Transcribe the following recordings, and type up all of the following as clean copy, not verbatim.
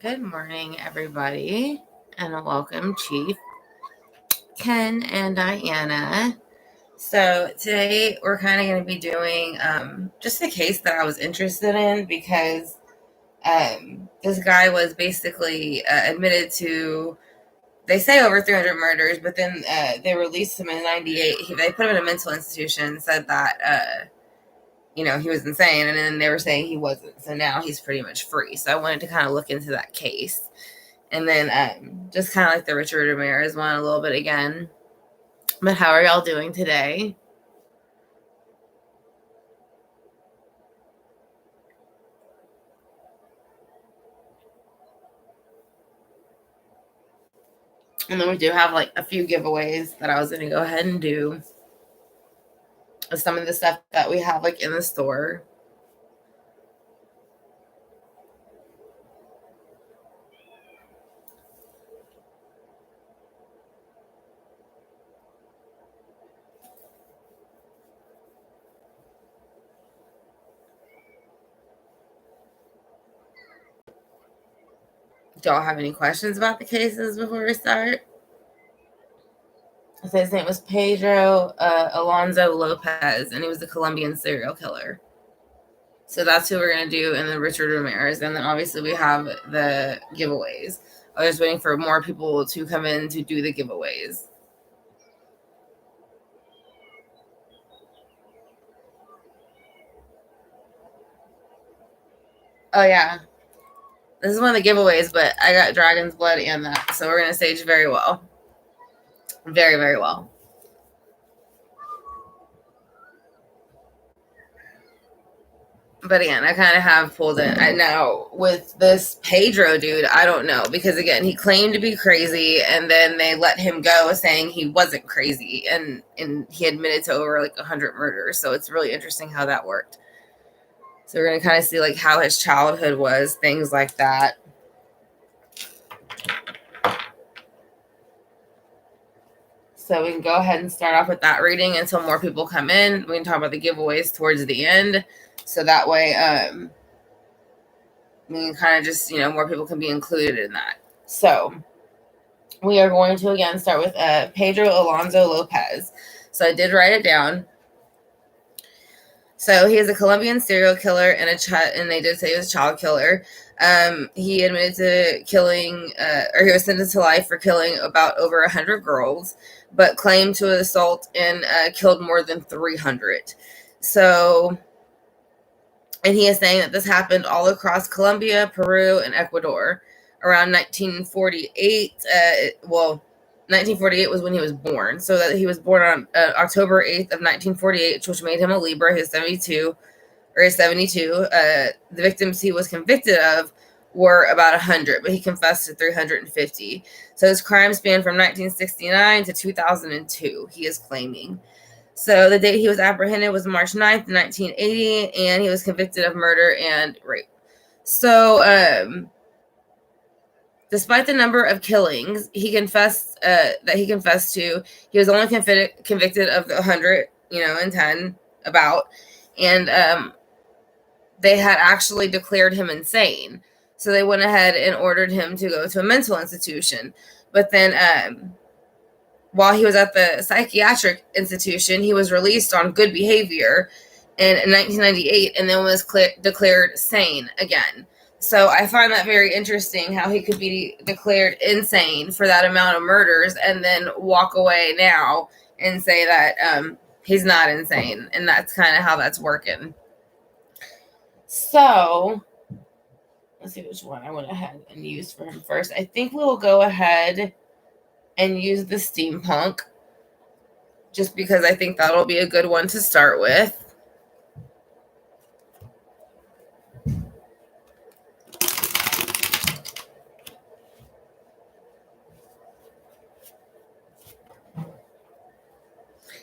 Good morning, everybody, and welcome, Chief Ken and Diana. So today we're kind of going to be doing just a case that I was interested in because this guy was basically admitted to, they say over 300 murders, but then they released him in 98. They put him in a mental institution and said that he was insane, and then they were saying he wasn't. So now he's pretty much free. So I wanted to kind of look into that case. And then just kind of like the Richard Ramirez one a little bit again. But how are y'all doing today? And then we do have like a few giveaways that I was going to go ahead and do. Some of the stuff that we have like in the store. Do y'all have any questions about the cases before we start? So his name was Pedro Alonso López, and he was the Colombian serial killer. So that's who we're going to do, and then Richard Ramirez. And then obviously we have the giveaways. I was waiting for more people to come in to do the giveaways. Oh, yeah. This is one of the giveaways, but I got Dragon's Blood and that. So we're going to stage very well. Very, very well. But again, I kind of have pulled in. I know with this Pedro dude, I don't know. Because again, he claimed to be crazy, and then they let him go saying he wasn't crazy. And he admitted to over like 100 murders. So it's really interesting how that worked. So we're going to kind of see like how his childhood was, things like that. So we can go ahead and start off with that reading until more people come in. We can talk about the giveaways towards the end. So that way we can kind of just, more people can be included in that. So we are going to, again, start with Pedro Alonso López. So I did write it down. So he is a Colombian serial killer and they did say he was a child killer. He admitted to killing, or he was sentenced to life for killing about over 100 girls, but claimed to assault and killed more than 300. So, and he is saying that this happened all across Colombia, Peru, and Ecuador around 1948. 1948 was when he was born. So that he was born on October 8th of 1948, which made him a Libra. He was 72. The victims he was convicted of were about 100, but he confessed to 350. So his crime spanned from 1969 to 2002, he is claiming. So the date he was apprehended was March 9th, 1980, and he was convicted of murder and rape. So, despite the number of killings he confessed to, he was only convicted of the 100, and 10 about, and they had actually declared him insane. So they went ahead and ordered him to go to a mental institution. But then while he was at the psychiatric institution, he was released on good behavior in 1998 and then was declared sane again. So I find that very interesting how he could be declared insane for that amount of murders and then walk away now and say that he's not insane. And that's kind of how that's working. So let's see which one I went ahead and used for him first. I think we'll go ahead and use the steampunk just because I think that'll be a good one to start with.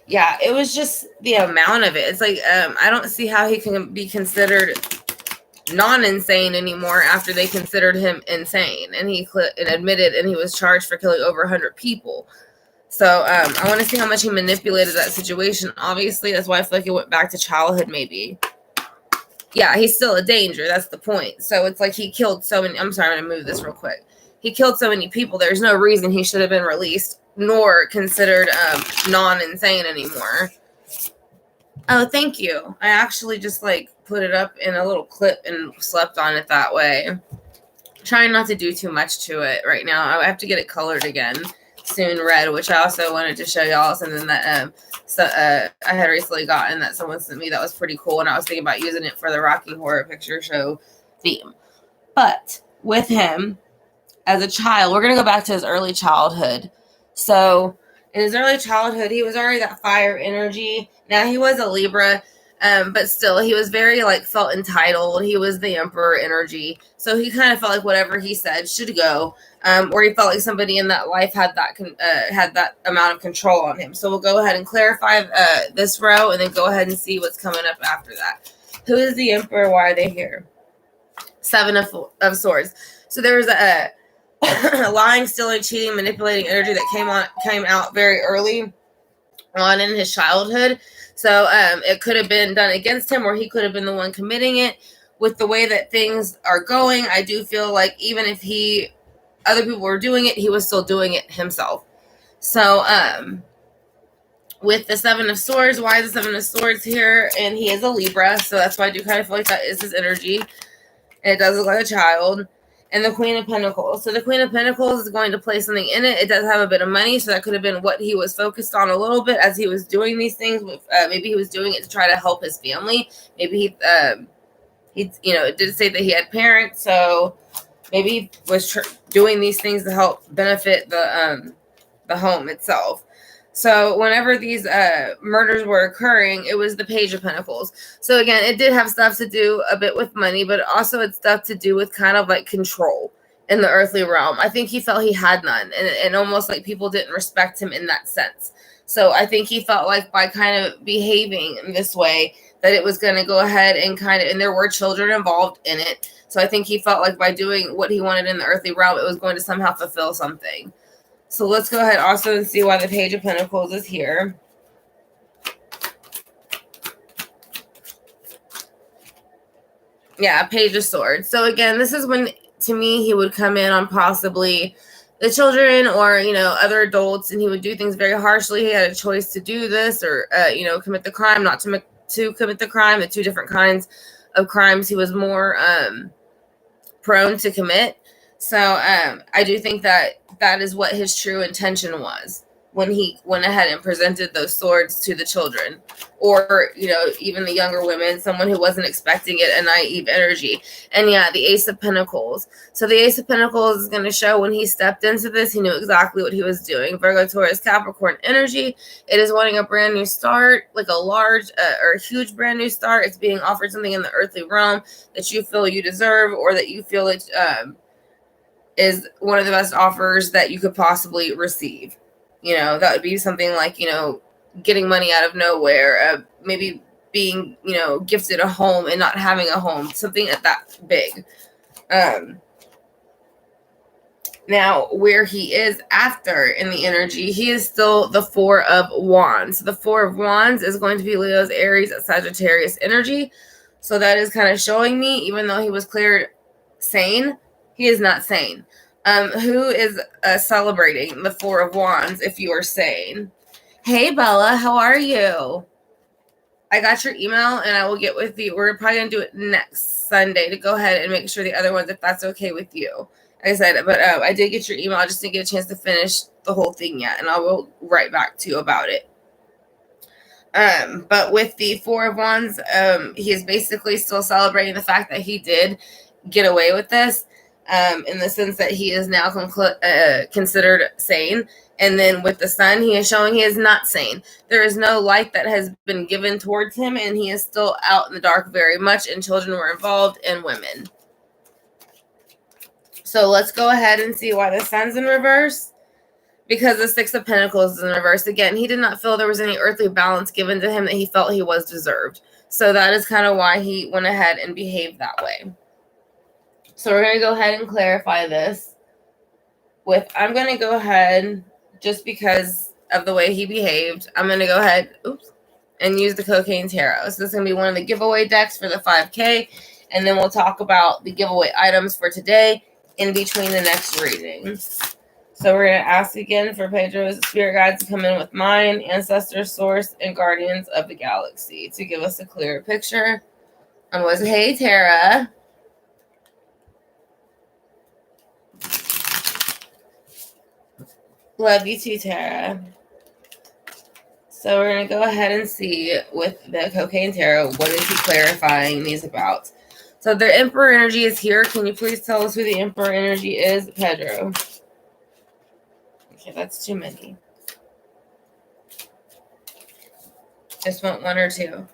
Yeah, it was just the amount of it. It's like, I don't see how he can be considered non-insane anymore after they considered him insane. And he admitted and he was charged for killing over 100 people. So I want to see how much he manipulated that situation. Obviously, that's why I feel like it went back to childhood maybe. Yeah, he's still a danger. That's the point. So it's like he killed so many. I'm sorry, I'm going to move this real quick. He killed so many people. There's no reason he should have been released nor considered non-insane anymore. Oh, thank you. I actually just like put it up in a little clip and slept on it that way. Trying not to do too much to it right now. I have to get it colored again soon, red, which I also wanted to show y'all something that I had recently gotten that someone sent me that was pretty cool, and I was thinking about using it for the Rocky Horror Picture Show theme. But with him as a child, we're gonna go back to his early childhood. So in his early childhood, he was already that fire energy. Now he was a Libra, but still, he was very like felt entitled. He was the emperor energy, so he kind of felt like whatever he said should go, or he felt like somebody in that life had that amount of control on him. So we'll go ahead and clarify this row, and then go ahead and see what's coming up after that. Who is the emperor? Why are they here? Seven of Swords. So there's a lying, stealing, cheating, manipulating energy that came out very early on in his childhood. So it could have been done against him, or he could have been the one committing it. With the way that things are going, I do feel like even if other people were doing it, he was still doing it himself. So with the Seven of Swords, why is the Seven of Swords here? And he is a Libra, so that's why I do kind of feel like that is his energy. And it does look like a child. And the Queen of Pentacles. So the Queen of Pentacles is going to play something in it. It does have a bit of money, so that could have been what he was focused on a little bit as he was doing these things. Maybe he was doing it to try to help his family. Maybe he it did say that he had parents, so maybe he was doing these things to help benefit the home itself. So whenever these murders were occurring, it was the Page of Pentacles. So again, it did have stuff to do a bit with money, but also it's stuff to do with kind of like control in the earthly realm. I think he felt he had none, and almost like people didn't respect him in that sense. So I think he felt like by kind of behaving in this way that it was going to go ahead and and there were children involved in it. So I think he felt like by doing what he wanted in the earthly realm, it was going to somehow fulfill something. So let's go ahead also and see why the Page of Pentacles is here. Yeah, Page of Swords. So again, this is when, to me, he would come in on possibly the children or, other adults, and he would do things very harshly. He had a choice to do this or, commit the crime, not to commit the crime, the two different kinds of crimes he was more prone to commit. So I do think that is what his true intention was when he went ahead and presented those swords to the children, or even the younger women, someone who wasn't expecting it, a naive energy. And yeah, the Ace of Pentacles. So the Ace of Pentacles is going to show when he stepped into this, he knew exactly what he was doing. Virgo, Taurus, Capricorn energy. It is wanting a brand new start, like a large or a huge brand new start. It's being offered something in the earthly realm that you feel you deserve, or that you feel it is one of the best offers that you could possibly receive. That would be something like, getting money out of nowhere, maybe being, gifted a home and not having a home, something that big. Now, where he is after in the energy, he is still the Four of Wands. The Four of Wands is going to be Leo's, Aries, Sagittarius energy. So that is kind of showing me, even though he was cleared sane, he is not sane. Who is celebrating the Four of Wands if you are sane? Hey, Bella, how are you? I got your email, and I will get with you. We're probably going to do it next Sunday to go ahead and make sure the other ones, if that's okay with you. Like I said, but I did get your email. I just didn't get a chance to finish the whole thing yet, and I will write back to you about it. But with the Four of Wands, he is basically still celebrating the fact that he did get away with this. In the sense that he is now considered sane. And then with the Sun, he is showing he is not sane. There is no light that has been given towards him, and he is still out in the dark very much, and children were involved, and women. So let's go ahead and see why the Sun's in reverse. Because the Six of Pentacles is in reverse. Again, he did not feel there was any earthly balance given to him that he felt he was deserved. So that is kind of why he went ahead and behaved that way. So we're going to go ahead and clarify this I'm going to go ahead, just because of the way he behaved, I'm going to go ahead, and use the Cocaine Tarot. So this is going to be one of the giveaway decks for the 5K. And then we'll talk about the giveaway items for today in between the next readings. So we're going to ask again for Pedro's spirit guides to come in with mine, ancestor, source, and guardians of the galaxy to give us a clearer picture. And was hey, Tara. Love you too, Tara. So we're going to go ahead and see with the Cocaine Tarot, what is he clarifying these about? So the Emperor energy is here. Can you please tell us who the Emperor energy is, Pedro? Okay, that's too many. Just want one or two.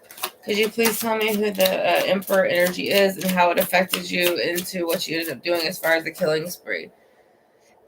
Could you please tell me who the Emperor energy is and how it affected you into what you ended up doing as far as the killing spree?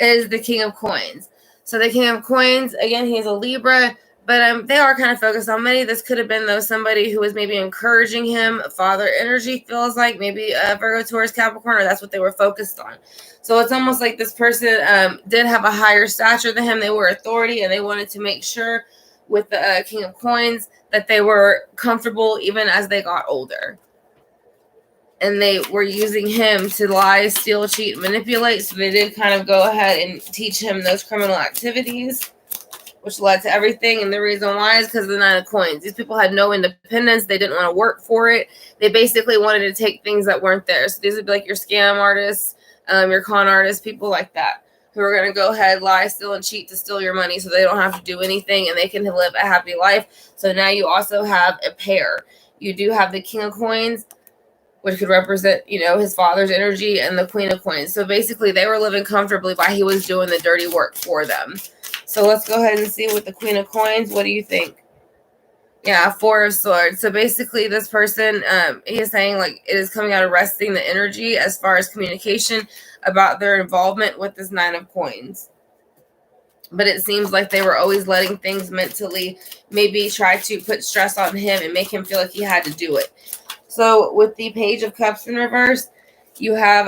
It is the King of Coins. So the King of Coins, again, he's a Libra, but they are kind of focused on money. This could have been, though, somebody who was maybe encouraging him. Father energy feels like maybe Virgo, Taurus, Capricorn, or that's what they were focused on. So it's almost like this person did have a higher stature than him. They were authority, and they wanted to make sure with the King of Coins that they were comfortable even as they got older. And they were using him to lie, steal, cheat, manipulate. So they did kind of go ahead and teach him those criminal activities, which led to everything. And the reason why is because of the Nine of Coins. These people had no independence. They didn't want to work for it. They basically wanted to take things that weren't there. So these would be like your scam artists, your con artists, people like that, who are going to go ahead, lie, steal, and cheat to steal your money so they don't have to do anything and they can live a happy life. So now you also have a pair. You do have the King of Coins, which could represent, his father's energy, and the Queen of Coins. So basically, they were living comfortably while he was doing the dirty work for them. So let's go ahead and see with the Queen of Coins. What do you think? Yeah, Four of Swords. So basically, this person, he is saying, like, it is coming out arresting the energy as far as communication about their involvement with this Nine of Coins. But it seems like they were always letting things mentally maybe try to put stress on him and make him feel like he had to do it. So with the Page of Cups in reverse, you have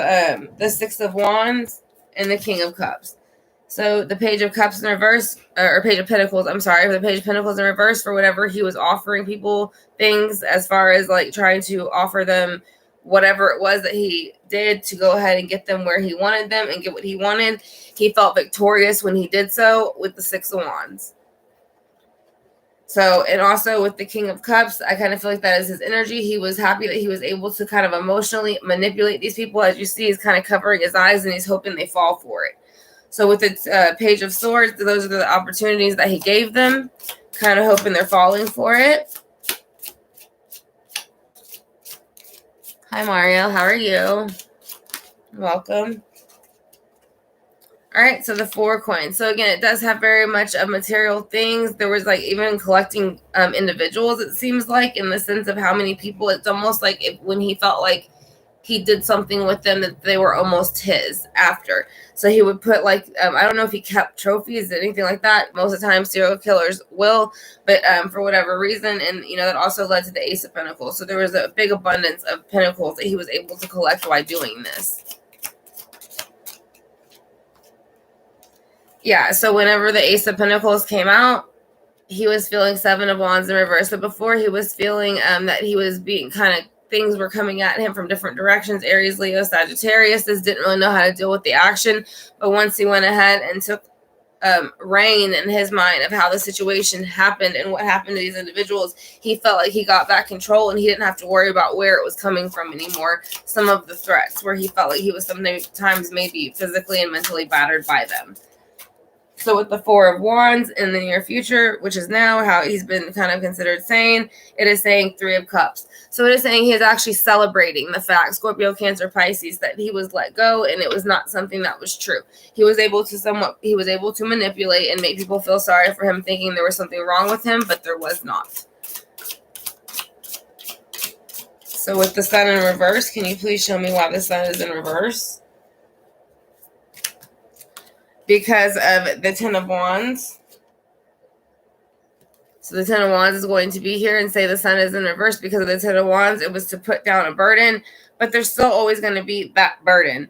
the Six of Wands and the King of Cups. So the Page of Cups in reverse, or Page of Pentacles, I'm sorry, the Page of Pentacles in reverse for whatever he was offering people things as far as like trying to offer them whatever it was that he did to go ahead and get them where he wanted them and get what he wanted. He felt victorious when he did so with the Six of Wands. So, and also with the King of Cups, I kind of feel like that is his energy. He was happy that he was able to kind of emotionally manipulate these people. As you see, he's kind of covering his eyes and he's hoping they fall for it. So with the Page of Swords, those are the opportunities that he gave them, kind of hoping they're falling for it. Hi, Mario. How are you? Welcome. All right, so the Four Coins. So again, it does have very much of material things. There was like even collecting individuals, it seems like, in the sense of how many people. It's almost like when he felt like he did something with them that they were almost his after. So he would put like, I don't know if he kept trophies or anything like that. Most of the time serial killers will, but for whatever reason, and that also led to the Ace of Pentacles. So there was a big abundance of pentacles that he was able to collect while doing this. Yeah, so whenever the Ace of Pentacles came out, he was feeling Seven of Wands in reverse. So before he was feeling that he was being kind of, things were coming at him from different directions. Aries, Leo, Sagittarius, this didn't really know how to deal with the action. But once he went ahead and took reign in his mind of how the situation happened and what happened to these individuals, he felt like he got back control and he didn't have to worry about where it was coming from anymore. Some of the threats where he felt like he was sometimes maybe physically and mentally battered by them. So with the Four of Wands in the near future, which is now how he's been kind of considered sane, it is saying Three of Cups. So it is saying he is actually celebrating the fact, Scorpio, Cancer, Pisces, that he was let go and it was not something that was true. He was able to manipulate and make people feel sorry for him, thinking there was something wrong with him, but there was not. So with the Sun in reverse, can you please show me why the Sun is in reverse? Because of the Ten of Wands. So the Ten of Wands is going to be here and say the Sun is in reverse because of the Ten of Wands. It was to put down a burden, but there's still always going to be that burden.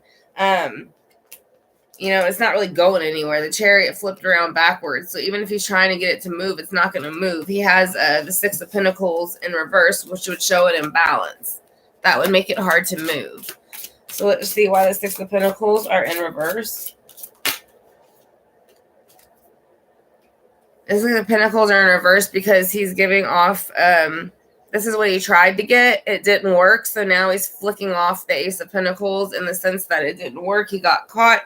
it's not really going anywhere. The chariot flipped around backwards. So even if he's trying to get it to move, it's not going to move. He has the Six of Pentacles in reverse, which would show an imbalance. That would make it hard to move. So let's see why the Six of Pentacles are in reverse. The Six of Pentacles are in reverse because he's giving off, this is what he tried to get. It didn't work. So now he's flicking off the Ace of Pentacles in the sense that it didn't work. He got caught.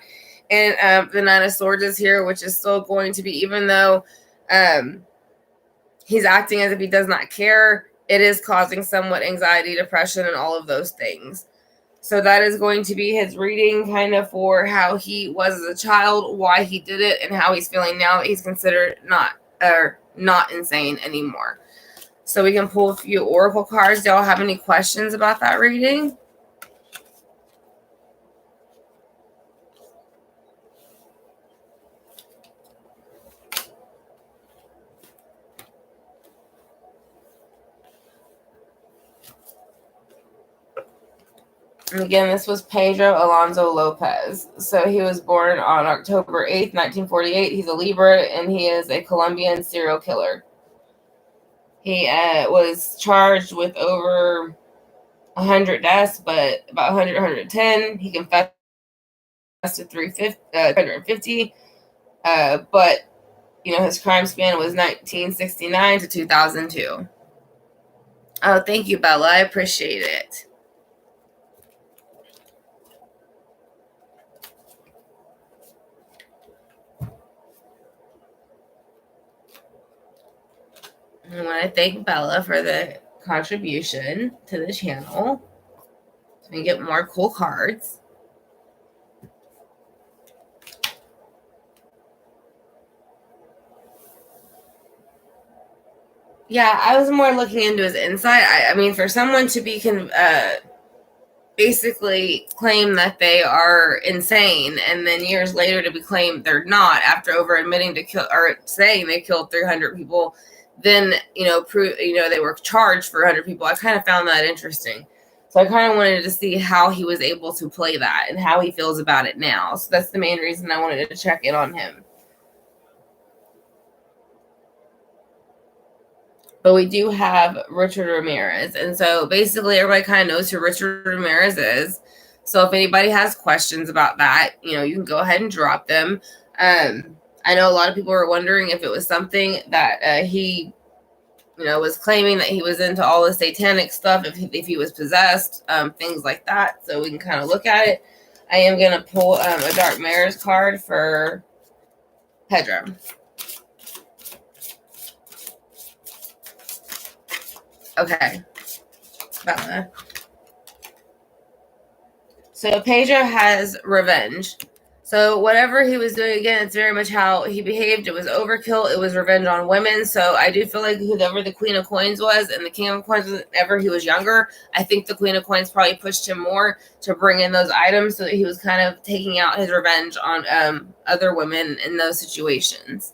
And the Nine of Swords is here, which is still going to be, even though he's acting as if he does not care, it is causing somewhat anxiety, depression, and all of those things. So that is going to be his reading kind of for how he was as a child, why he did it, and how he's feeling now that he's considered not insane anymore. So we can pull a few oracle cards. Do y'all have any questions about that reading? And again, this was Pedro Alonso López. So he was born on October 8th, 1948. He's a Libra, and he is a Colombian serial killer. He was charged with over 100 deaths, but about 100, 110. He confessed to 350, but, his crime span was 1969 to 2002. Oh, thank you, Bella. I appreciate it. I want to thank Bella for the contribution to the channel. So we get more cool cards. Yeah, I was more looking into his insight. I mean, for someone to be basically claim that they are insane, and then years later to be claimed they're not, after over admitting to kill or saying they killed 300 people, then prove they were charged for 100 people. I kind of found that interesting. So I kind of wanted to see how he was able to play that and how he feels about it now. So that's the main reason I wanted to check in on him. But we do have Richard Ramirez. And so basically everybody kind of knows who Richard Ramirez is. So if anybody has questions about that, you can go ahead and drop them. I know a lot of people were wondering if it was something that he, was claiming that he was into all the satanic stuff, if he was possessed, things like that. So we can kind of look at it. I am going to pull a Dark Mirrors card for Pedro. Okay. Bella. So Pedro has revenge. So whatever he was doing, again, it's very much how he behaved. It was overkill. It was revenge on women. So I do feel like whoever the Queen of Coins was and the King of Coins, whenever he was younger, I think the Queen of Coins probably pushed him more to bring in those items so that he was kind of taking out his revenge on other women in those situations.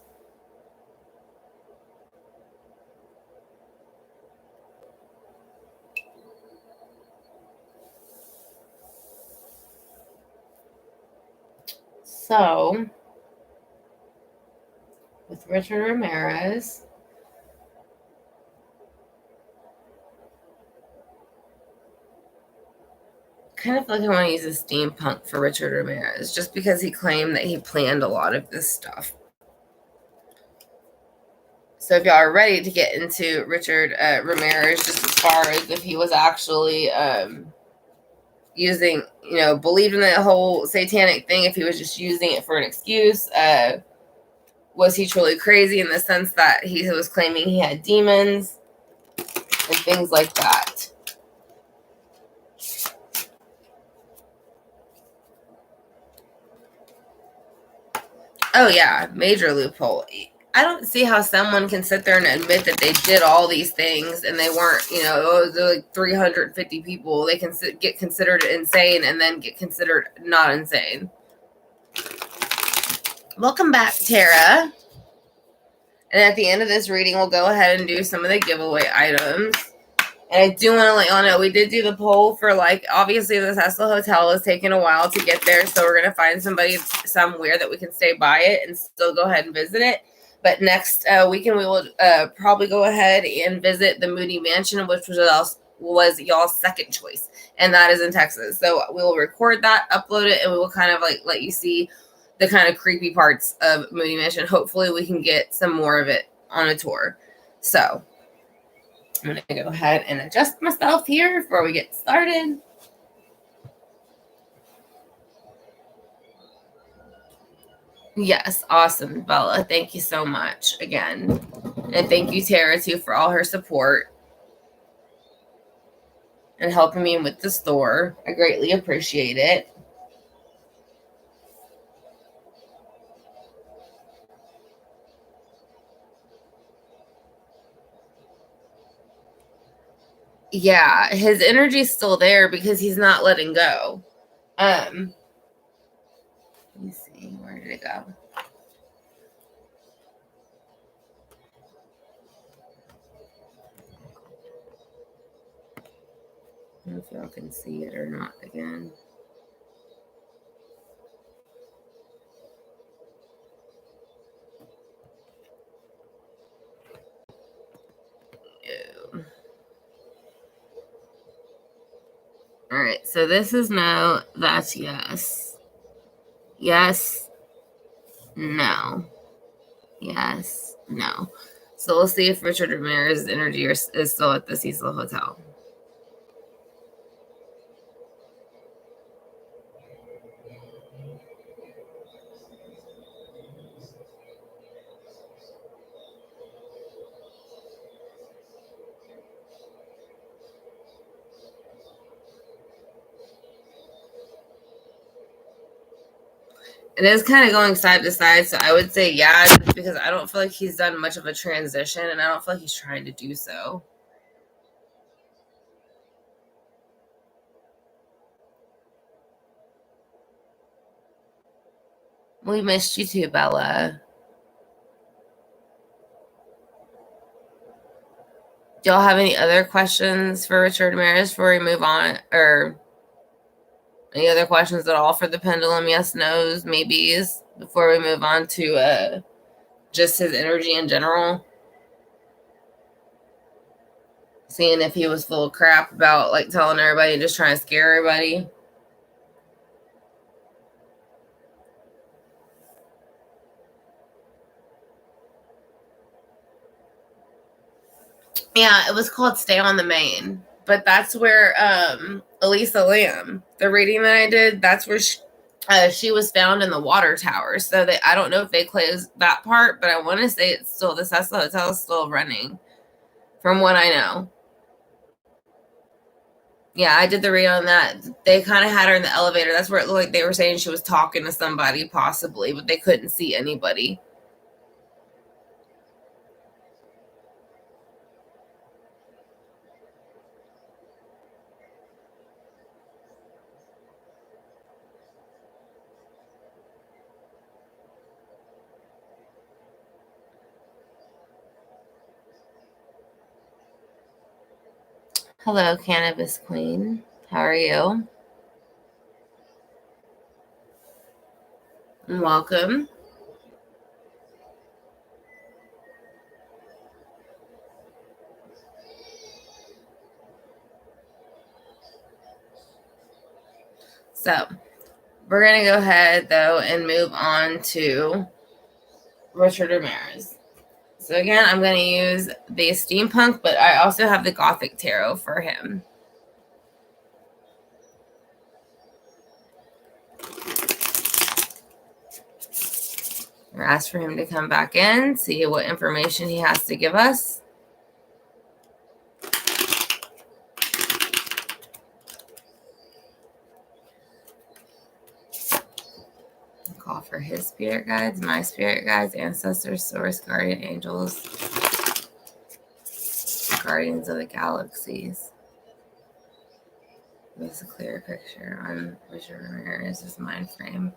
So, with Richard Ramirez, kind of feel like I want to use a steampunk for Richard Ramirez, just because he claimed that he planned a lot of this stuff. So if y'all are ready to get into Richard Ramirez, just as far as if he was actually using, believed in the whole satanic thing, if he was just using it for an excuse, was he truly crazy in the sense that he was claiming he had demons and things like that. Oh yeah, major loophole. I don't see how someone can sit there and admit that they did all these things and they weren't, they're like 350 people. They can get considered insane and then get considered not insane. Welcome back, Tara. And at the end of this reading, we'll go ahead and do some of the giveaway items. And I do want to let y'all know, we did do the poll for, like, obviously the Cecil Hotel is taking a while to get there, so we're going to find somebody somewhere that we can stay by it and still go ahead and visit it. But next weekend, we will probably go ahead and visit the Moody Mansion, which was y'all's second choice, and that is in Texas. So we will record that, upload it, and we will kind of like let you see the kind of creepy parts of Moody Mansion. Hopefully we can get some more of it on a tour. So I'm going to go ahead and adjust myself here before we get started. Yes, awesome, Bella. Thank you so much again. And thank you, Tara, too, for all her support and helping me with the store. I greatly appreciate it. Yeah, his energy's still there because he's not letting go. Let me see, where did it go? I don't know if y'all can see it or not again. Ew. All right, so this is no, that's yes. Yes, no. Yes, no. So we'll see if Richard Ramirez's energy is still at the Cecil Hotel. It is kind of going side to side, so I would say yeah, because I don't feel like he's done much of a transition, and I don't feel like he's trying to do so. We missed you too, Bella. Do y'all have any other questions for Richard Ramirez before we move on? Or any other questions at all for the pendulum? Yes, no's, maybes, before we move on to just his energy in general? Seeing if he was full of crap about like telling everybody and just trying to scare everybody. Yeah, it was called Stay on the Main. But that's where Elisa Lamb, the reading that I did, that's where she was found in the water tower. So I don't know if they closed that part, but I want to say it's still, the Cecil Hotel is still running from what I know. Yeah, I did the read on that. They kind of had her in the elevator. That's where it looked like they were saying she was talking to somebody possibly, but they couldn't see anybody. Hello, Cannabis Queen. How are you? And welcome. So we're going to go ahead, though, and move on to Richard Ramirez. So again, I'm going to use the Steampunk, but I also have the Gothic Tarot for him. We're asked for him to come back in, see what information he has to give us. Call for his spirit guides, my spirit guides, ancestors, source, guardian angels, guardians of the galaxies. Give us a clear picture on Richard Ramirez's mind frame.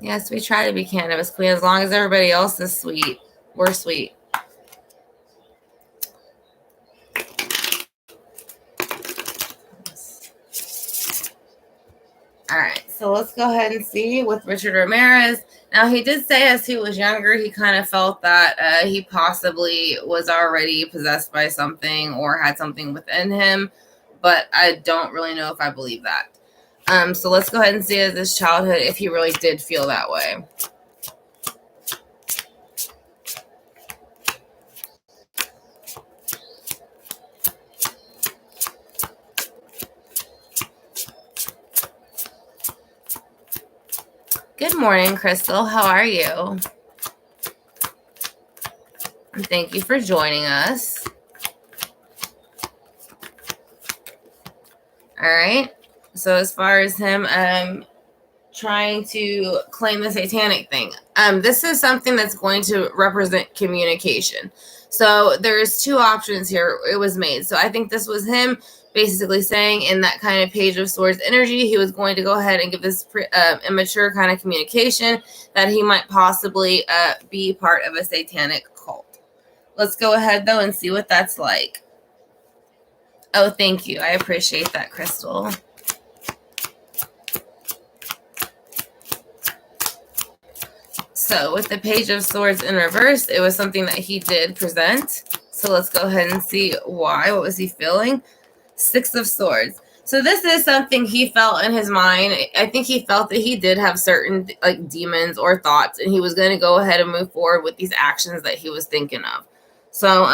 Yes, we try to be cannabis queen. As long as everybody else is sweet, we're sweet. All right, so let's go ahead and see with Richard Ramirez. Now, he did say as he was younger, he kind of felt that he possibly was already possessed by something or had something within him, but I don't really know if I believe that. So let's go ahead and see as his childhood if he really did feel that way. Good morning, Crystal. How are you? And thank you for joining us. All right. So as far as him trying to claim the satanic thing, this is something that's going to represent communication. So there's two options here. It was made. So I think this was him basically saying in that kind of Page of Swords energy, he was going to go ahead and give this immature kind of communication that he might possibly be part of a satanic cult. Let's go ahead, though, and see what that's like. Oh, thank you. I appreciate that, Crystal. So with the Page of Swords in reverse, it was something that he did present. So let's go ahead and see why. What was he feeling? Six of Swords. So this is something he felt in his mind. I think he felt that he did have certain like demons or thoughts, and he was going to go ahead and move forward with these actions that he was thinking of. So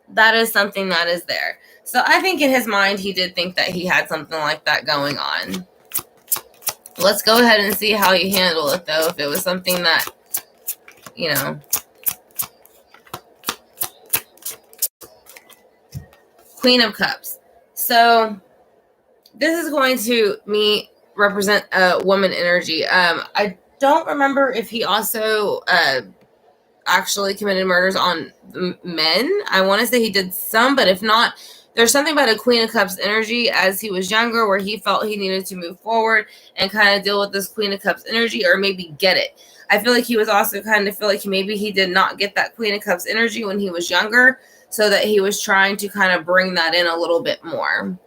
that is something that is there. So I think in his mind, he did think that he had something like that going on. Let's go ahead and see how he handled it, though. If it was something that, you know. Queen of Cups. So this is going to represent woman energy. I don't remember if he also actually committed murders on men. I want to say he did some, but if not, there's something about a Queen of Cups energy as he was younger where he felt he needed to move forward and kind of deal with this Queen of Cups energy or maybe get it. I feel like he was also kind of feel like maybe he did not get that Queen of Cups energy when he was younger, so that he was trying to kind of bring that in a little bit more.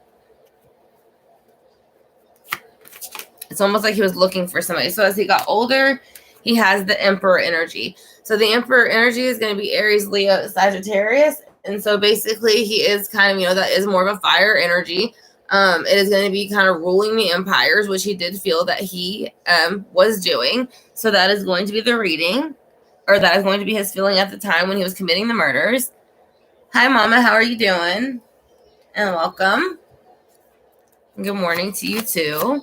It's almost like he was looking for somebody. So as he got older, he has the Emperor energy. So the Emperor energy is going to be Aries, Leo, Sagittarius. And so basically he is kind of, that is more of a fire energy. It is going to be kind of ruling the empires, which he did feel that he was doing. So that is going to be the reading, or that is going to be his feeling at the time when he was committing the murders. Hi, Mama. How are you doing? And welcome. Good morning to you, too.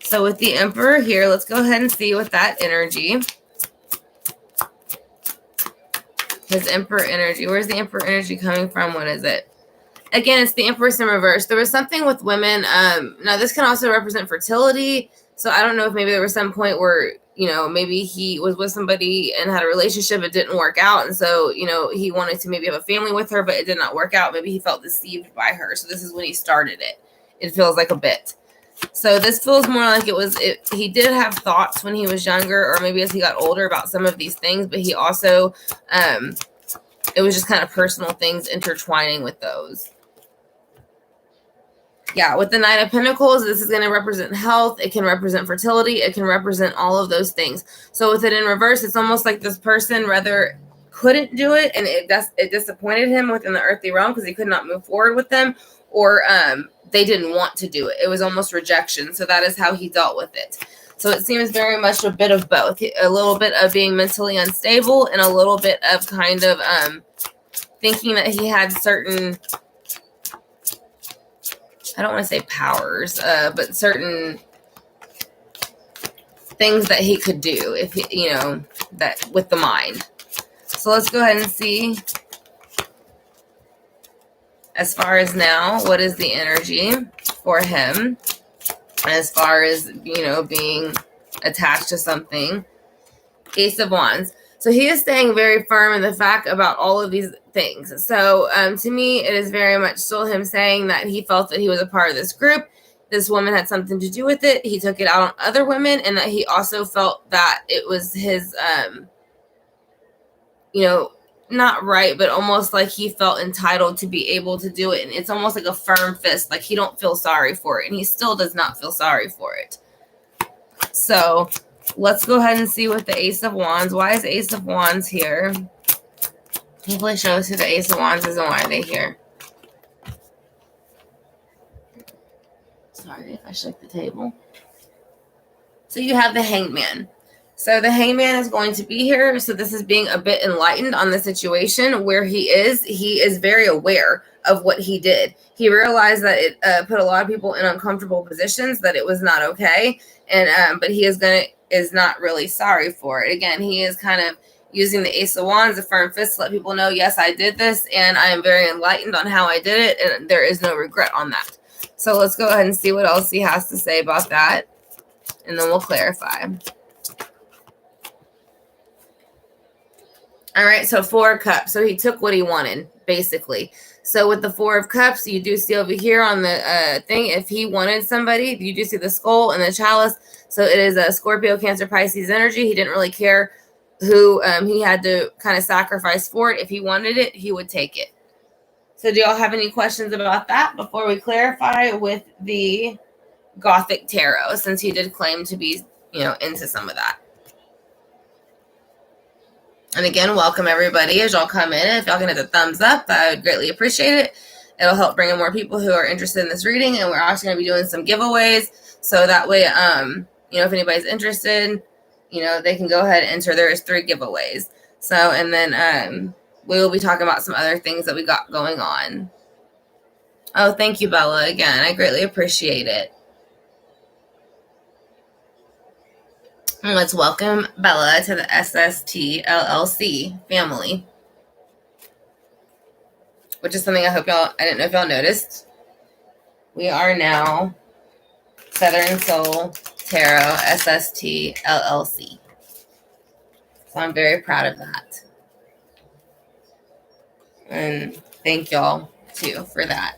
So with the Emperor here, let's go ahead and see with that energy. His Emperor energy. Where's the Emperor energy coming from? What is it? Again, it's the Empress in reverse. There was something with women. Now, this can also represent fertility. So I don't know if maybe there was some point where, maybe he was with somebody and had a relationship. It didn't work out. And so, he wanted to maybe have a family with her, but it did not work out. Maybe he felt deceived by her. So this is when he started it. It feels like a bit. So this feels more like he did have thoughts when he was younger, or maybe as he got older about some of these things, but he also, it was just kind of personal things intertwining with those. Yeah, with the Knight of Pentacles, this is going to represent health. It can represent fertility. It can represent all of those things. So with it in reverse, it's almost like this person rather couldn't do it, and it disappointed him within the earthly realm because he could not move forward with them, or they didn't want to do it. It was almost rejection. So that is how he dealt with it. So it seems very much a bit of both. A little bit of being mentally unstable and a little bit of kind of thinking that he had certain, I don't want to say powers, but certain things that he could do if he, that with the mind. So let's go ahead and see. As far as now, what is the energy for him? As far as, being attached to something. Ace of Wands. So he is staying very firm in the fact about all of these things. So to me, it is very much still him saying that he felt that he was a part of this group, this woman had something to do with it. He took it out on other women, and that he also felt that it was his, not right, but almost like he felt entitled to be able to do it. And it's almost like a firm fist, like he don't feel sorry for it, and he still does not feel sorry for it. So let's go ahead and see what the Ace of Wands. Why is Ace of Wands here? Hopefully show us who the Ace of Wands is and why are they here. Sorry if I shook the table. So you have the Hanged Man. So the Hanged Man is going to be here. So this is being a bit enlightened on the situation where he is. He is very aware of what he did. He realized that it put a lot of people in uncomfortable positions, that it was not okay. And but he is not really sorry for it. Again, he is kind of using the Ace of Wands, a firm fist, to let people know, yes, I did this, and I am very enlightened on how I did it, and there is no regret on that. So let's go ahead and see what else he has to say about that, and then we'll clarify. All right, so 4 of Cups. So he took what he wanted, basically. So with the 4 of Cups, you do see over here on the thing, if he wanted somebody, you do see the skull and the chalice. So it is a Scorpio, Cancer, Pisces energy. He didn't really care who he had to kind of sacrifice for it. If he wanted it, he would take it. So do y'all have any questions about that before we clarify with the Gothic Tarot, since he did claim to be, into some of that? And again, welcome everybody as y'all come in. If y'all can hit the thumbs up, I would greatly appreciate it. It'll help bring in more people who are interested in this reading. And we're also going to be doing some giveaways. So that way, if anybody's interested, they can go ahead and enter. There is 3 giveaways. So, and then we will be talking about some other things that we got going on. Oh, thank you, Bella. Again, I greatly appreciate it. And let's welcome Bella to the SST LLC family, which is something I didn't know if y'all noticed. We are now Southern Soul Tarot SST LLC. So I'm very proud of that. And thank y'all too for that.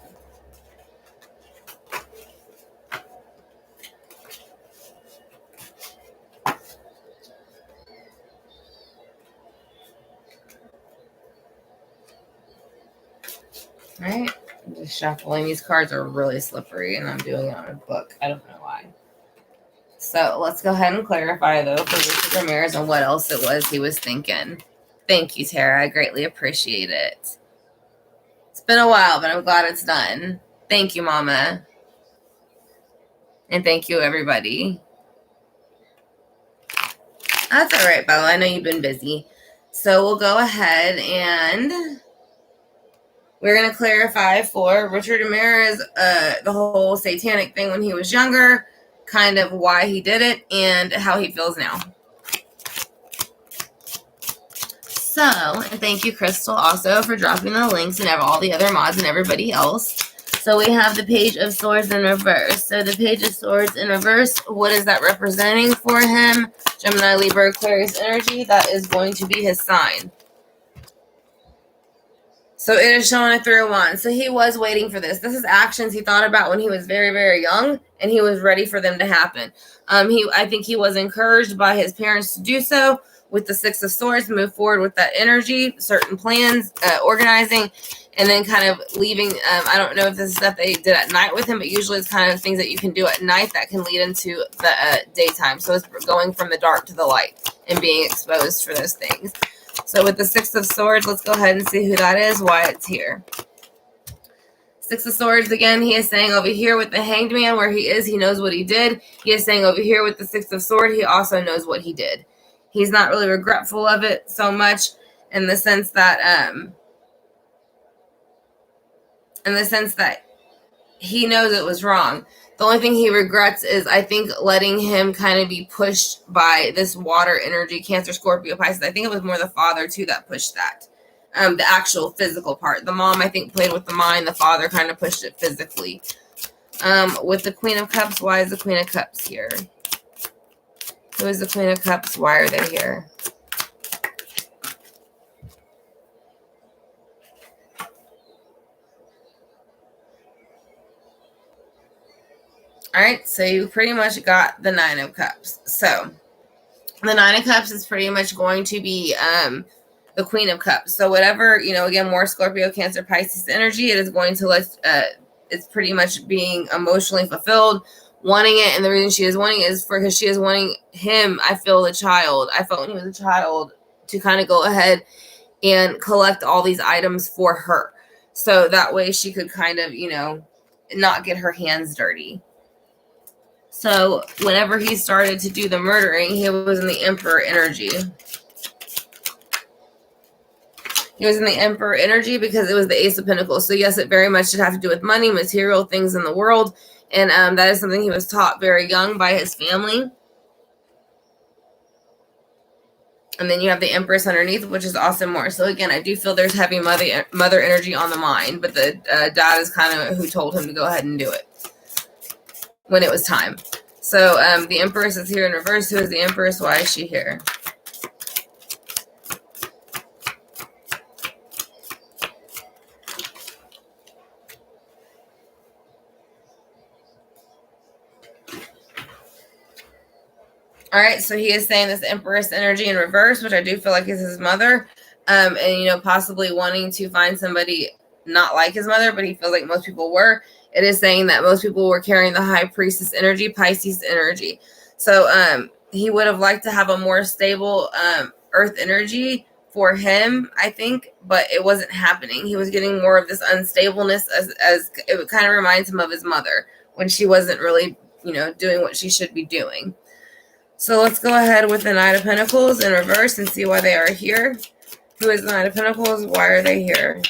All right, I'm just shuffling. These cards are really slippery, and I'm doing it on a book. I don't know why. So let's go ahead and clarify, though, for Richard Ramirez and what else it was he was thinking. Thank you, Tara. I greatly appreciate it. It's been a while, but I'm glad it's done. Thank you, Mama. And thank you, everybody. That's all right, Bella. I know you've been busy. So we'll go ahead and we're going to clarify for Richard Ramirez the whole satanic thing when he was younger, kind of why he did it, and how he feels now. So, and thank you, Crystal, also for dropping the links and all the other mods and everybody else. So we have the Page of Swords in reverse. So the Page of Swords in reverse, what is that representing for him? Gemini, Libra, Aquarius energy. That is going to be his sign. So it is showing a 3 of Wands. So he was waiting for this. This is actions he thought about when he was very, very young, and he was ready for them to happen. I think he was encouraged by his parents to do so. With the 6 of Swords, move forward with that energy, certain plans, organizing, and then kind of leaving. I don't know if this is stuff they did at night with him, but usually it's kind of things that you can do at night that can lead into the daytime. So it's going from the dark to the light and being exposed for those things. So with the 6 of Swords, let's go ahead and see who that is, why it's here. 6 of Swords, again, he is saying over here with the Hanged Man where he is, he knows what he did. He is saying over here with the 6 of Swords, he also knows what he did. He's not really regretful of it so much in the sense that he knows it was wrong. The only thing he regrets is, I think, letting him kind of be pushed by this water energy, Cancer, Scorpio, Pisces. I think it was more the father, too, that pushed that. The actual physical part. The mom, I think, played with the mind. The father kind of pushed it physically. With the Queen of Cups, why is the Queen of Cups here? Who is the Queen of Cups? Why are they here? All right, so you pretty much got the Nine of Cups. So the Nine of Cups is pretty much going to be the Queen of Cups. So whatever, again, more Scorpio, Cancer, Pisces energy, it is going to let, it's pretty much being emotionally fulfilled, wanting it. And the reason she is wanting it is because she is wanting him, I feel, the child. I felt when he was a child to kind of go ahead and collect all these items for her. So that way she could kind of, not get her hands dirty. So whenever he started to do the murdering, he was in the Emperor energy. He was in the Emperor energy because it was the Ace of Pentacles. So yes, it very much should have to do with money, material things in the world. And that is something he was taught very young by his family. And then you have the Empress underneath, which is also more. So again, I do feel there's heavy mother energy on the mind, but the dad is kind of who told him to go ahead and do it when it was time. So the Empress is here in reverse. Who is the Empress? Why is she here? All right, so he is saying this Empress energy in reverse, which I do feel like is his mother, and possibly wanting to find somebody not like his mother, but he feels like most people were. It is saying that most people were carrying the High Priestess energy, Pisces energy. So he would have liked to have a more stable Earth energy for him, I think, but it wasn't happening. He was getting more of this unstableness as it kind of reminds him of his mother when she wasn't really, doing what she should be doing. So let's go ahead with the Knight of Pentacles in reverse and see why they are here. Who is the Knight of Pentacles? Why are they here?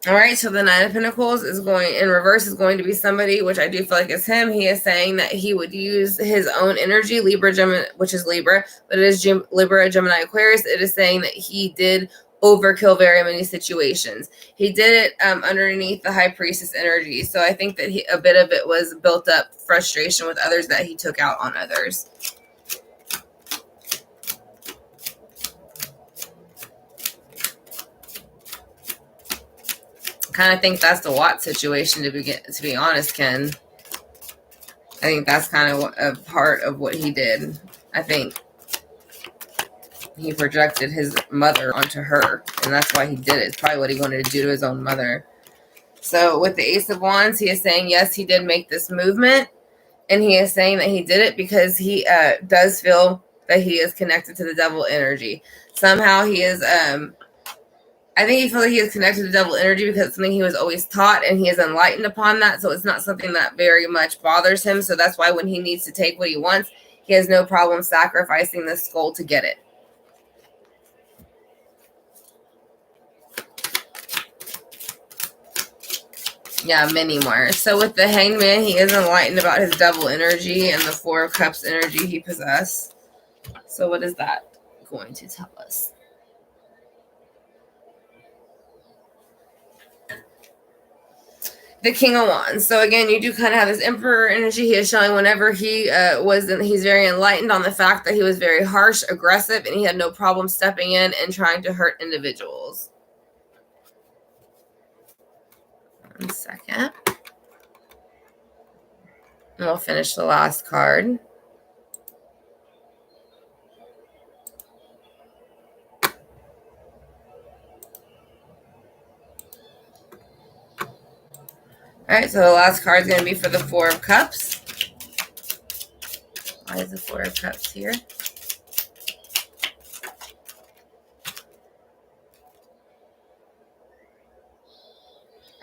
All right, so the Knight of Pentacles is going in reverse is going to be somebody, which I do feel like is him. He is saying that he would use his own energy, Libra, Gemini, which is Libra, but it is Libra, Gemini, Aquarius. It is saying that he did overkill very many situations. He did it underneath the High Priestess energy. So I think that a bit of it was built up frustration with others that he took out on others. Kind of think that's the Watt situation to be honest, Ken. I think that's kind of a part of what he did. I think he projected his mother onto her, and that's why he did it. It's probably what he wanted to do to his own mother. So with the Ace of Wands, he is saying, yes, he did make this movement, and he is saying that he did it because he does feel that he is connected to the devil energy. Somehow he is... I think he feels like he is connected to devil energy because it's something he was always taught, and he is enlightened upon that. So it's not something that very much bothers him. So that's why when he needs to take what he wants, he has no problem sacrificing the skull to get it. Yeah, many more. So with the Hanged Man, he is enlightened about his devil energy and the Four of Cups energy he possessed. So what is that going to tell us? The King of Wands. So again, you do kind of have this Emperor energy. He is showing whenever he he's very enlightened on the fact that he was very harsh, aggressive, and he had no problem stepping in and trying to hurt individuals. 1 second. And we'll finish the last card. All right, so the last card is going to be for the Four of Cups. Why is the Four of Cups here?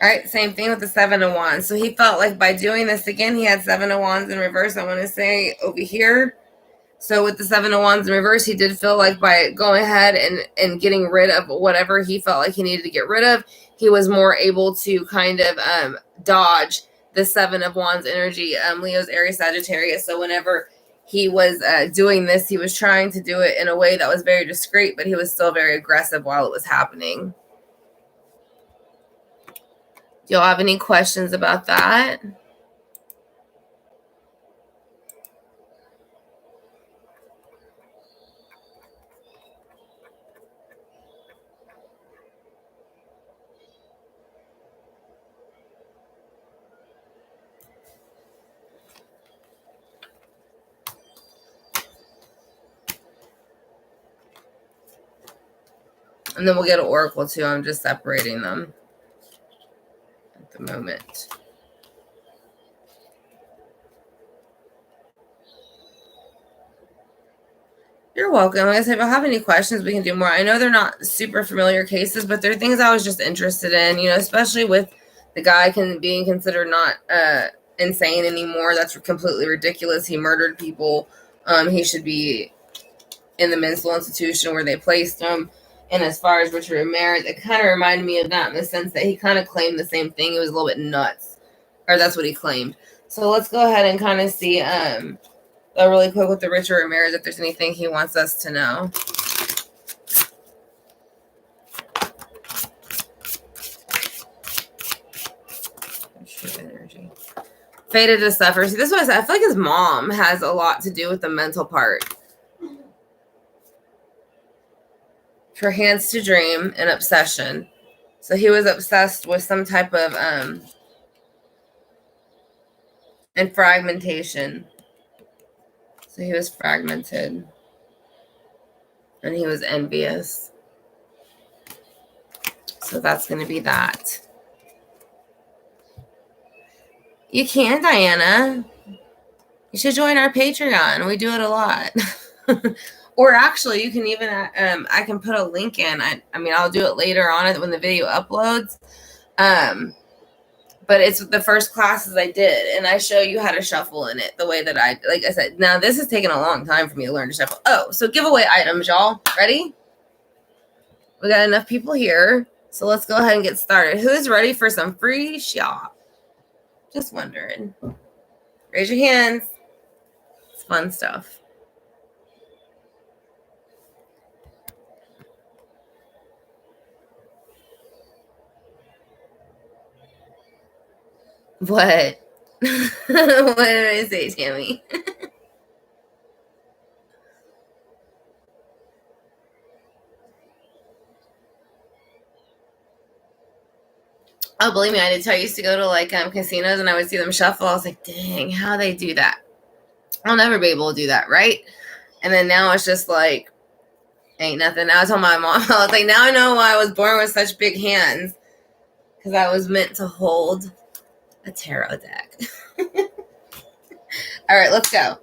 All right, same thing with the Seven of Wands. So he felt like by doing this again, he had Seven of Wands in reverse. I want to say over here. So with the Seven of Wands in reverse, he did feel like by going ahead and getting rid of whatever he felt like he needed to get rid of, he was more able to kind of dodge the Seven of Wands energy, Leo's Aries Sagittarius. So whenever he was doing this, he was trying to do it in a way that was very discreet, but he was still very aggressive while it was happening. Do y'all have any questions about that? And then we'll get an oracle too. I'm just separating them at the moment. You're welcome. Like I said, if you have any questions, we can do more. I know they're not super familiar cases, but they're things I was just interested in, especially with the guy being considered not insane anymore. That's completely ridiculous. He murdered people. He should be in the mental institution where they placed him. And as far as Richard Ramirez, it kind of reminded me of that in the sense that he kind of claimed the same thing. It was a little bit nuts, or that's what he claimed. So let's go ahead and kind of see really quick with the Richard Ramirez if there's anything he wants us to know. Energy. Fated to suffer. See, this was, I feel like his mom has a lot to do with the mental part. For hands to dream and obsession. So he was obsessed with some type of and fragmentation. So he was fragmented. And he was envious. So that's going to be that. You can, Diana. You should join our Patreon. We do it a lot. Or actually, you can even, I can put a link in. I mean, I'll do it later on when the video uploads. But it's the first classes I did, and I show you how to shuffle in it the way that like I said. Now, this has taken a long time for me to learn to shuffle. Oh, so giveaway items, y'all. Ready? We got enough people here. So let's go ahead and get started. Who is ready for some free shop? Just wondering. Raise your hands. It's fun stuff. What? What did I say, Tammy? Oh, believe me, I did tell you, I used to go to like casinos and I would see them shuffle. I was like, dang, how they do that? I'll never be able to do that, right? And then now it's just like, ain't nothing. Now I told my mom, I was like, now I know why I was born with such big hands. Because I was meant to hold a tarot deck. All right, let's go.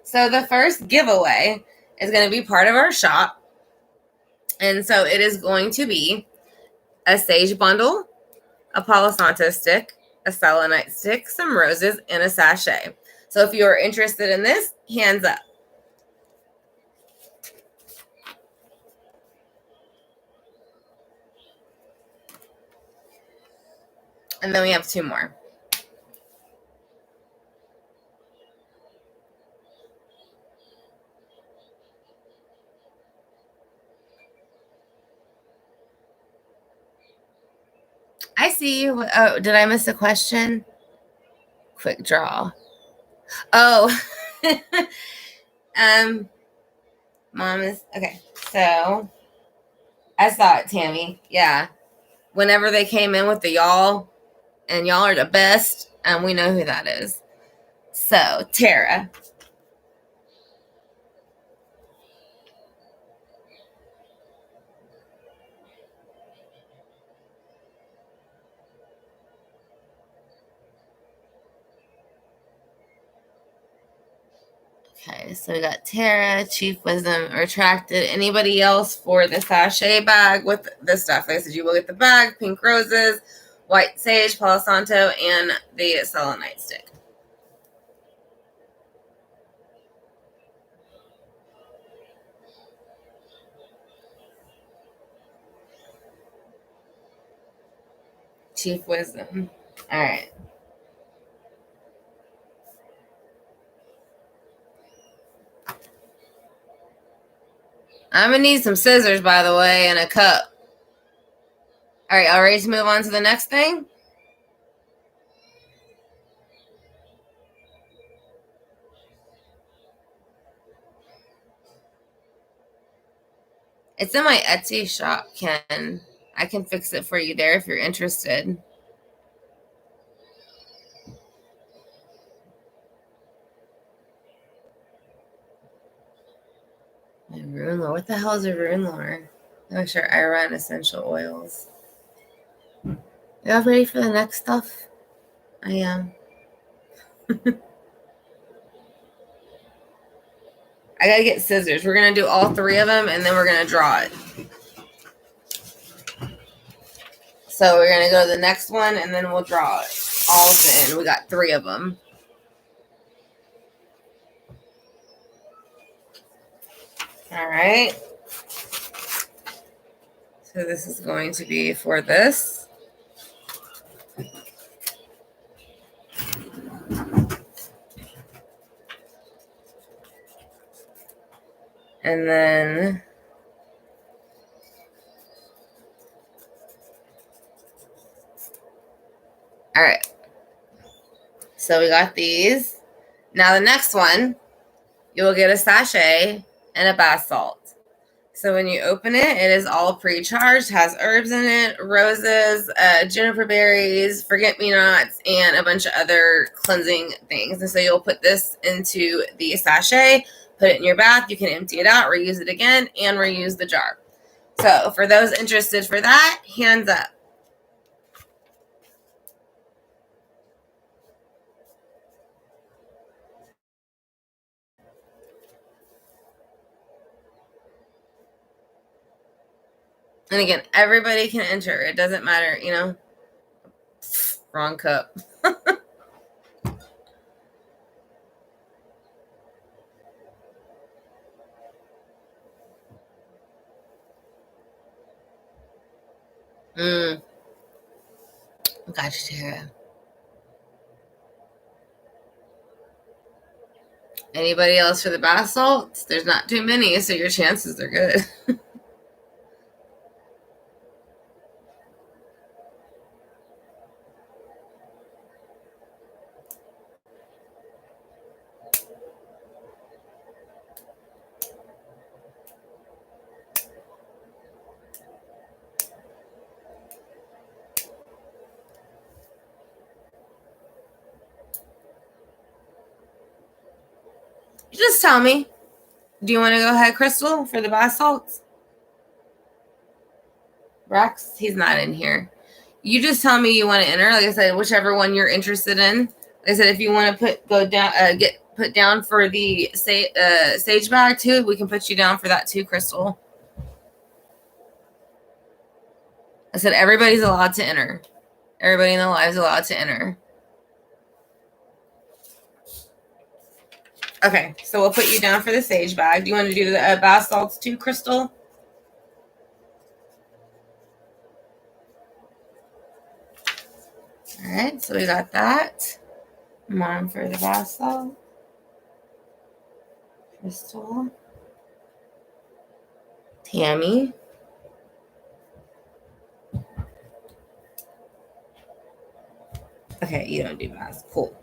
So the first giveaway is going to be part of our shop. And so it is going to be a sage bundle, a Palo Santo stick, a selenite stick, some roses, and a sachet. So if you are interested in this, hands up. And then we have two more. I see you. Oh, did I miss a question? Quick draw. Oh. Mom is okay. So I saw it, Tammy. Yeah. Whenever they came in with the y'all, and y'all are the best, and we know who that is. So Tara. Okay, so we got Tara, Chief Wisdom, Retracted. Anybody else for the sachet bag with the stuff? Like I said, you will get the bag, pink roses, white sage, Palo Santo, and the selenite stick. Chief Wisdom. All right. I'm going to need some scissors, by the way, and a cup. All right, all ready to move on to the next thing? It's in my Etsy shop, Ken. I can fix it for you there if you're interested. Rune lore. What the hell is a rune lore? Make sure I run essential oils. Y'all ready for the next stuff? I am. I gotta get scissors. We're gonna do all three of them and then we're gonna draw it. So we're gonna go to the next one and then we'll draw it all at the end. We got three of them. All right. So this is going to be for this. And then all right. So we got these. Now the next one, you will get a sachet and a bath salt. So when you open it, it is all pre-charged, has herbs in it, roses, juniper berries, forget-me-nots, and a bunch of other cleansing things. And so you'll put this into the sachet, put it in your bath. You can empty it out, reuse it again, and reuse the jar. So for those interested for that, hands up. And again, everybody can enter. It doesn't matter, you know. Wrong cup. Gotcha, Tara. Anybody else for the bath salts? There's not too many, so your chances are good. Just tell me. Do you want to go ahead, Crystal, for the bath salts? Rex, he's not in here. You just tell me you want to enter. Like I said, whichever one you're interested in. Like I said, if you want to get put down for the sage bag too, we can put you down for that too, Crystal. I said everybody's allowed to enter. Everybody in the live is allowed to enter. Okay, so we'll put you down for the sage bag. Do you want to do the bath salts too, Crystal? All right, so we got that. Mom for the bath salt. Crystal. Tammy. Okay, you don't do baths. Cool.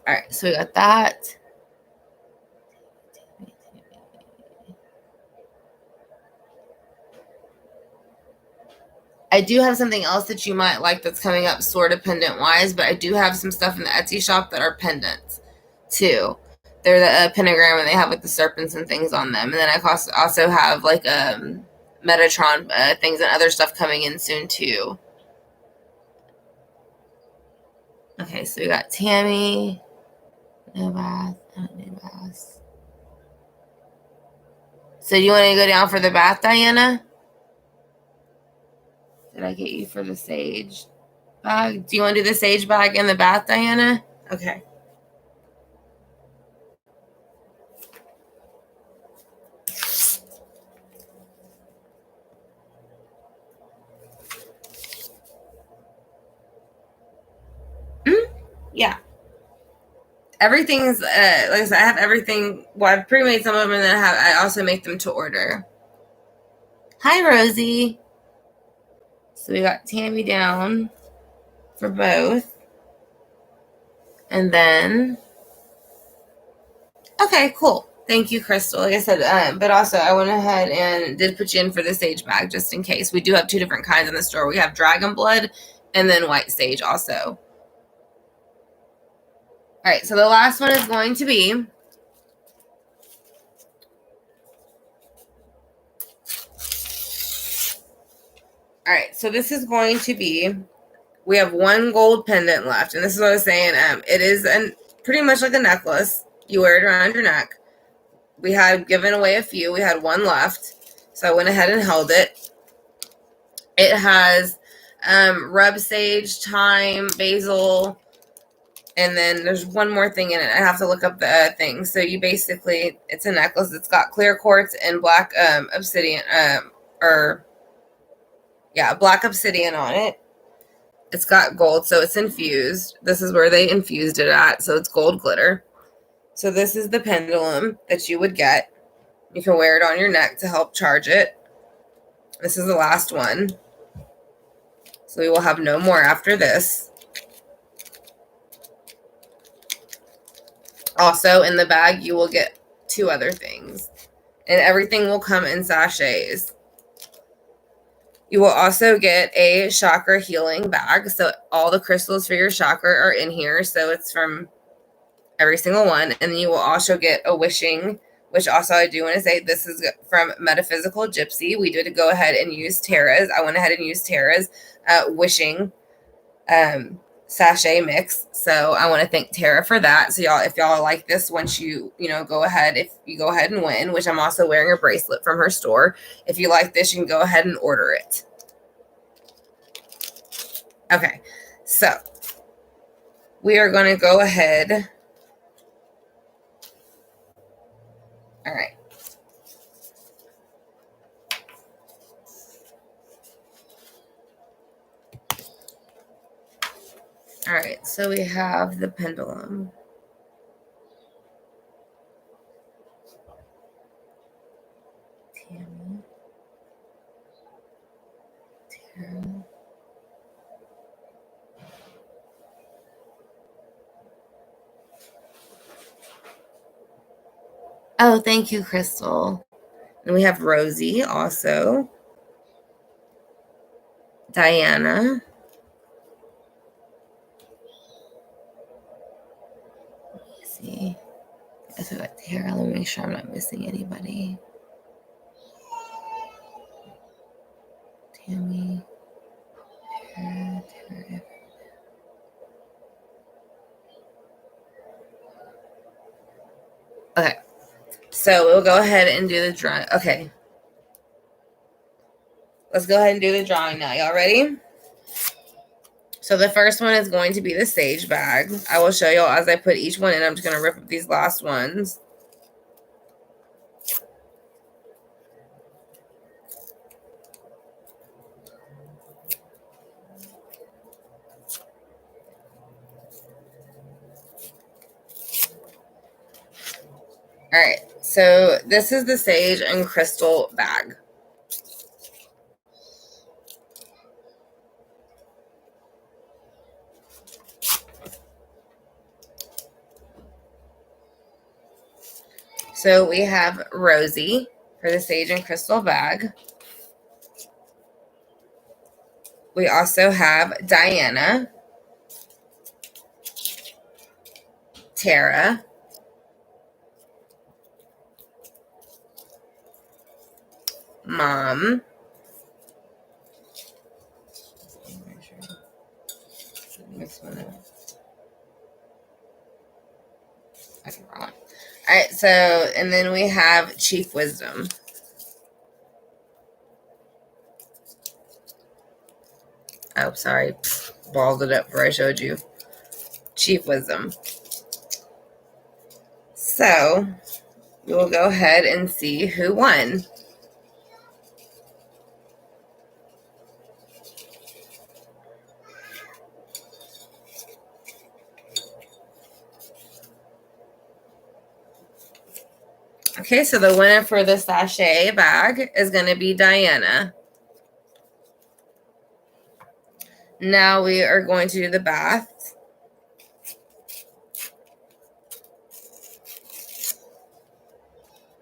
All right, so we got that. I do have something else that you might like that's coming up sort of pendant wise, but I do have some stuff in the Etsy shop that are pendants too. They're the pentagram and they have like the serpents and things on them. And then I also have like Metatron things and other stuff coming in soon too. Okay, so we got Tammy. No bath. I don't need baths. So do you want to go down for the bath, Diana? Did I get you for the sage bag? Do you want to do the sage bag in the bath, Diana? Okay. Yeah. Everything's like I said, I have everything. Well, I've pre-made some of them, and then I also make them to order. Hi, Rosie. So we got Tammy down for both. And then, okay, cool. Thank you, Crystal. Like I said, but also I went ahead and did put you in for the sage bag just in case. We do have two different kinds in the store. We have dragon blood and then white sage also. All right, so the last one is going to be All right, so this is going to be, we have one gold pendant left, and this is what I was saying. It is pretty much like a necklace. You wear it around your neck. We had given away a few. We had one left, so I went ahead and held it. It has rub sage, thyme, basil, and then there's one more thing in it. I have to look up the thing. So you basically, it's a necklace. It's got clear quartz and black obsidian, black obsidian on it. It's got gold, so it's infused. This is where they infused it at, so it's gold glitter. So this is the pendulum that you would get. You can wear it on your neck to help charge it. This is the last one. So we will have no more after this. Also, in the bag, you will get 2 other things. And everything will come in sachets. You will also get a chakra healing bag. So all the crystals for your chakra are in here. So it's from every single one. And then you will also get a wishing, which also I do want to say this is from Metaphysical Gypsy. We did go ahead and use Tara's. I went ahead and used Tara's wishing sachet mix. So I want to thank Tara for that. So y'all, if y'all like this, once you go ahead, if you go ahead and win, which I'm also wearing a bracelet from her store. If you like this, you can go ahead and order it. Okay, so we are going to go ahead. All right. All right, so we have the pendulum. Tammy. Tara. Oh, thank you, Crystal. And we have Rosie also. Diana. Let me see. I got Tara. Let me make sure I'm not missing anybody. Tammy. Tara. Okay. So we'll go ahead and do the drawing. Okay. Let's go ahead and do the drawing now. Y'all ready? So the first one is going to be the sage bag. I will show y'all as I put each one in. I'm just going to rip up these last ones. All right. So this is the sage and crystal bag. So we have Rosie for the sage and crystal bag. We also have Diana, Tara, Mom, okay, wrong one. All right, so, and then we have Chief Wisdom. Oh, sorry. Balled it up before I showed you. Chief Wisdom. So, we will go ahead and see who won. Okay, so the winner for the sachet bag is going to be Diana. Now we are going to do the bath.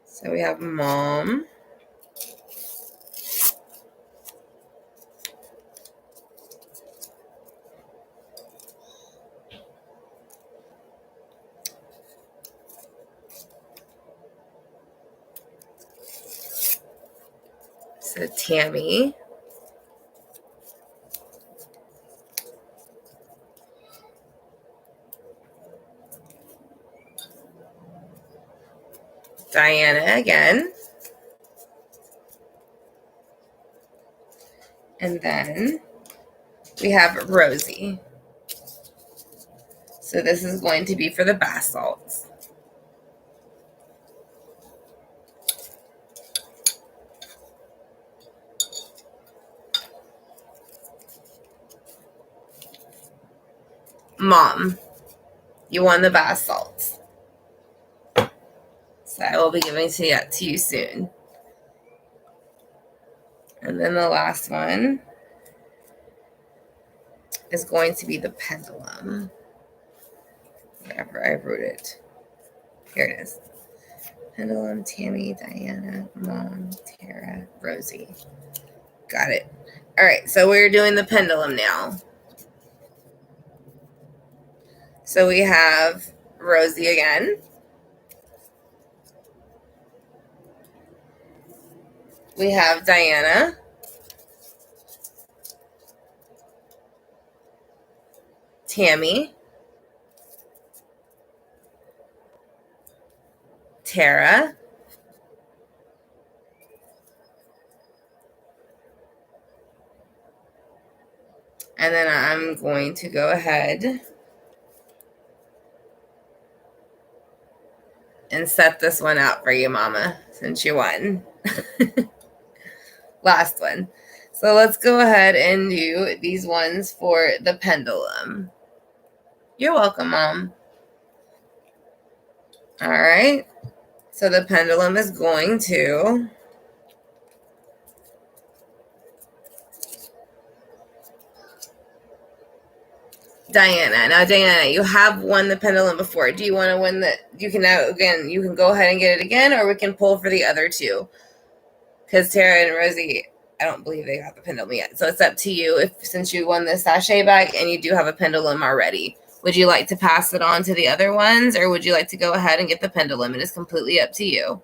So we have Mom. So Tammy. Diana again. And then we have Rosie. So this is going to be for the bath salts. Mom, you won the bath salts. So I will be giving that to you soon. And then the last one is going to be the pendulum. Wherever I wrote it. Here it is. Pendulum, Tammy, Diana, Mom, Tara, Rosie. Got it. All right, so we're doing the pendulum now. So we have Rosie again. We have Diana. Tammy. Tara. And then I'm going to go ahead and set this one out for you, Mama, since you won. Last one. So let's go ahead and do these ones for the pendulum. You're welcome, Mom. All right. So the pendulum is going to Diana. Now, Diana, you have won the pendulum before. Do you want to win the? You can now again. You can go ahead and get it again, or we can pull for the other two. Because Tara and Rosie, I don't believe they got the pendulum yet. So it's up to you. Since you won the sachet bag and you do have a pendulum already, would you like to pass it on to the other ones, or would you like to go ahead and get the pendulum? It is completely up to you.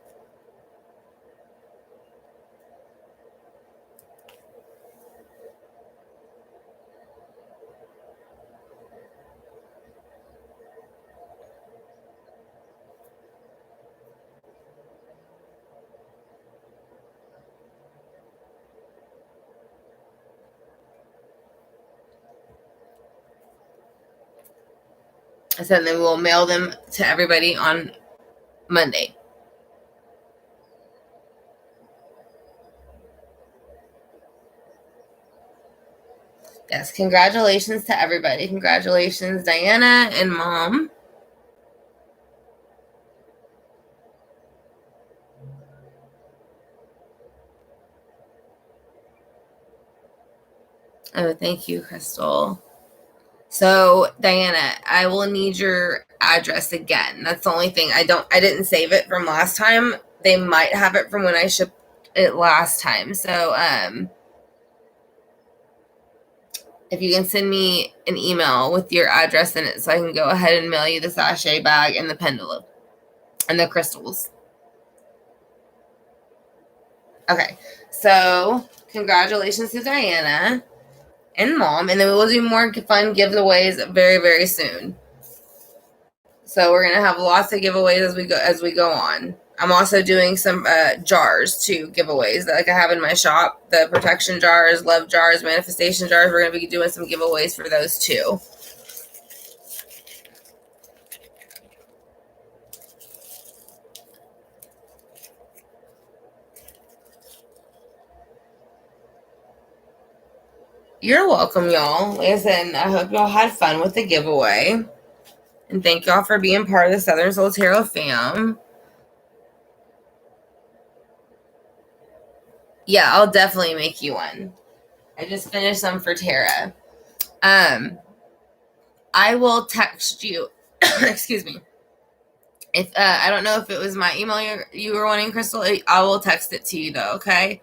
So then we'll mail them to everybody on Monday. Yes, congratulations to everybody. Congratulations, Diana and Mom. Oh, thank you, Crystal. So, Diana, I will need your address again. That's the only thing. I didn't save it from last time. They might have it from when I shipped it last time. So, if you can send me an email with your address in it so I can go ahead and mail you the sachet bag and the pendulum and the crystals. Okay. So, congratulations to Diana and Mom, and then we will do more fun giveaways very, very soon. So we're gonna have lots of giveaways as we go on. I'm also doing some jars too, giveaways that like I have in my shop. The protection jars, love jars, manifestation jars. We're gonna be doing some giveaways for those too. You're welcome, y'all. Listen, I hope y'all had fun with the giveaway. And thank y'all for being part of the Southern Soul Tarot fam. Yeah, I'll definitely make you one. I just finished some for Tara. I will text you. Excuse me. If I don't know if it was my email you were wanting, Crystal. I will text it to you though. Okay.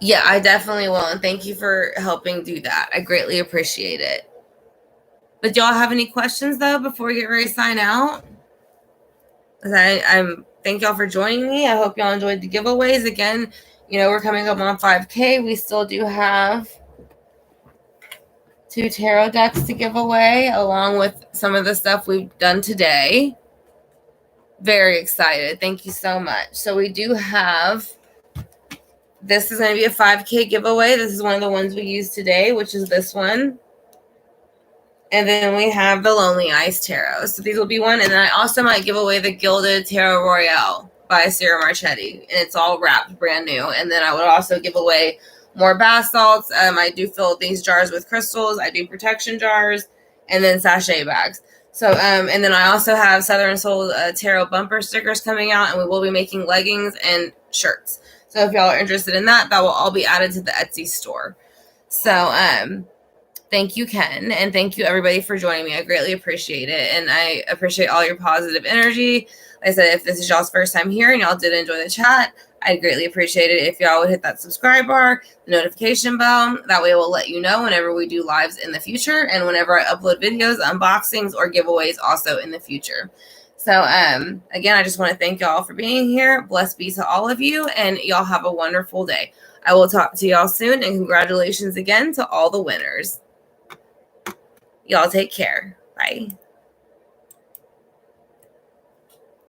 Yeah, I definitely will, and thank you for helping do that. I greatly appreciate it. But y'all have any questions though before we get ready to sign out? I'm thank y'all for joining me. I hope y'all enjoyed the giveaways. Again, we're coming up on 5K. We still do have 2 tarot decks to give away, along with some of the stuff we've done today. Very excited. Thank you so much. So we do have, this is going to be a 5K giveaway. This is one of the ones we used today, which is this one. And then we have the Lonely Eyes Tarot. So these will be one. And then I also might give away the Gilded Tarot Royale by Sarah Marchetti. And it's all wrapped brand new. And then I would also give away more bath salts. I do fill these jars with crystals. I do protection jars. And then sachet bags. So, and then I also have Southern Soul Tarot bumper stickers coming out. And we will be making leggings and shirts. So if y'all are interested in that, that will all be added to the Etsy store. So, thank you, Ken, and thank you, everybody, for joining me. I greatly appreciate it, and I appreciate all your positive energy. Like I said, if this is y'all's first time here and y'all did enjoy the chat, I'd greatly appreciate it if y'all would hit that subscribe bar, the notification bell. That way it will let you know whenever we do lives in the future and whenever I upload videos, unboxings, or giveaways also in the future. So, again, I just want to thank y'all for being here. Blessed be to all of you, and y'all have a wonderful day. I will talk to y'all soon, and congratulations again to all the winners. Y'all take care. Bye.